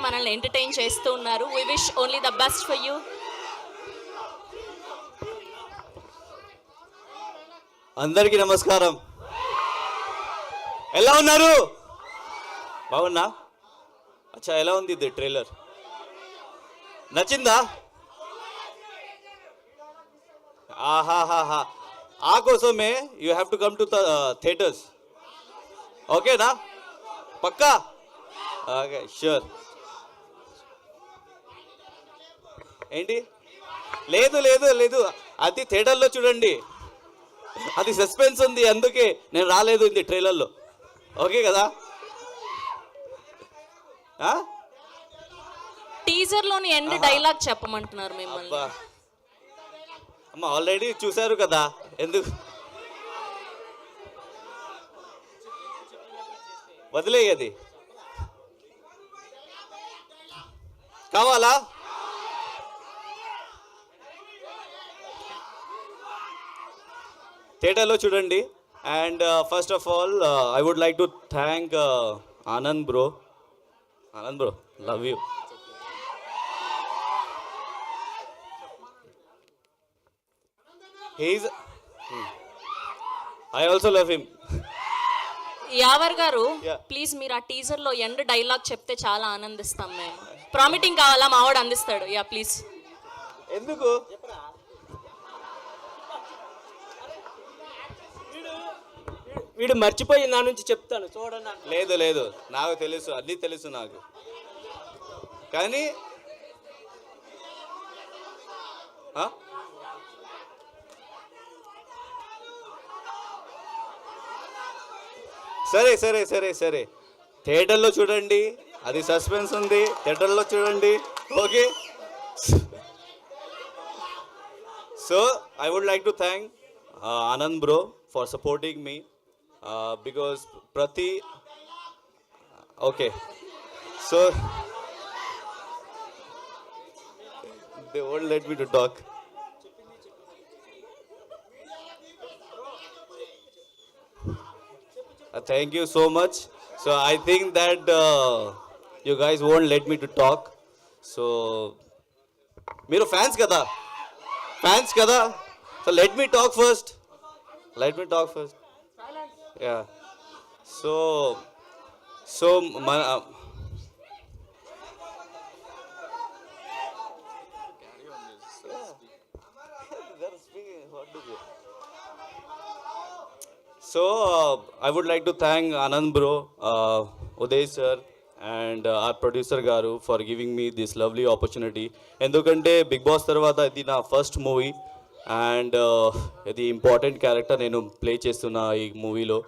మనల్ని ఎంటర్టైన్ చేస్తూ ఉన్నారు. We wish only the best for you. అందరికీ నమస్కారం. ఎలా ఉన్నారు? బాగున్నా? అచ్చా, ఎలా ఉంది ఇది ట్రైలర్? నచ్చిందా? ఆహాహాహా, ఆ కోసమే you have to come to theatres. ఓకేనా? పక్కా? Okay, sure. ఏంటి? లేదు లేదు లేదు, అది థియేటర్లో చూడండి. అది సస్పెన్స్ ఉంది, అందుకే నేను రాలేదు ఇది ట్రైలర్లో. ఓకే కదా? టీజర్ లోని ఎండ్ డైలాగ్ చెప్పమంటున్నారు మిమ్మల్ని. అమ్మ ఆల్రెడీ చూశారు కదా, ఎందుకు వదిలేయది? కావాలా? థియేటర్లో చూడండి. And first of all I would like to thank Anand bro. Anand bro, love you. He's I also love him. Yawar గారు, Yeah. ప్లీజ్ మీరు ఆ టీజర్ లో ఎండ్ డైలాగ్ చెప్తే చాలా ఆనందిస్తాం మేము. ప్రామిటింగ్ కావాలా? మావాడు అందిస్తాడు. Yeah please. ఎందుకు? వీడు మర్చిపోయి నా నుంచి చెప్తాను చూడండి. లేదు లేదు, నాకు తెలుసు, అన్నీ తెలుసు నాకు. కానీ సరే సరే సరే సరే, థియేటర్లో చూడండి, అది సస్పెన్స్ ఉంది, థియేటర్లో చూడండి. Okay. So I would like to thank Anand bro for supporting me because ప్రతి okay. So they won't let me to talk. Thank you so much. So I think that you guys won't let me to talk. So మీరు fans కదా, fans కదా, so let me talk first. Let me talk first. Yeah. So మన So I would like to thank Anand bro, Uday sir, and our producer Garu for giving me this lovely opportunity. ఎందుకంటే big boss తర్వాత ఇది నా first movie and ఇది important character నేను play చేస్తున్నా ఈ మూవీలో.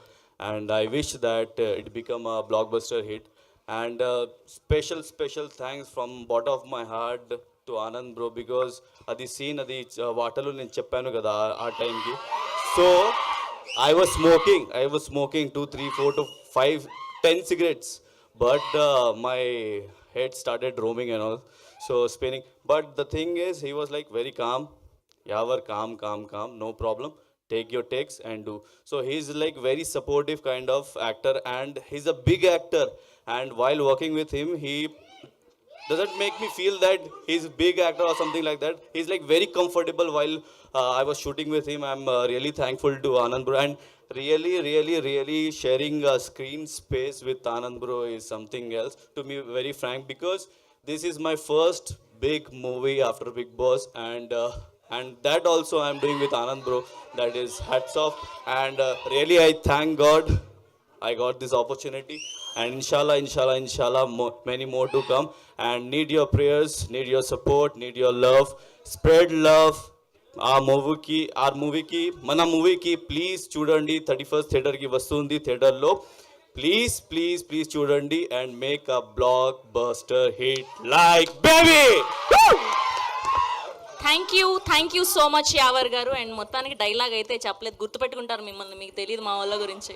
And I wish that it become a blockbuster hit. And special thanks from bottom of my heart to Anand bro because అది సీన్ అది వాటర్లో నేను చెప్పాను కదా ఆ టైంకి. So I was smoking 2, 3, 4 to 5, 10 cigarettes, but my head started roaming and all, so spinning. But the thing is, he was like very calm. Yavar, calm, no problem. Take your takes and do. So he's like very supportive kind of actor, and he's a big actor. And while working with him, he doesn't make me feel that he's a big actor or something like that. He's like very comfortable while I was shooting with him. I'm really thankful to Anand bro, and really sharing a screen space with Anand bro is something else to me, very frank, because this is my first big movie after Big Boss, and that also I'm doing with Anand bro. That is hats off, and really I thank God I got this opportunity, and inshallah many more to come, and need your prayers, need your support, need your love. Spread love. our మూవీకి మన మూవీకి please చూడండి. 31st థియేటర్కి వస్తుంది, థియేటర్లో please చూడండి and make a blockbuster hit like Baby. Thank you so much Yawar గారు. And మొత్తానికి డైలాగ్ అయితే చెప్పలేదు, గుర్తుపెట్టుకుంటారు మిమ్మల్ని, మీకు తెలియదు మా వాళ్ళ గురించి.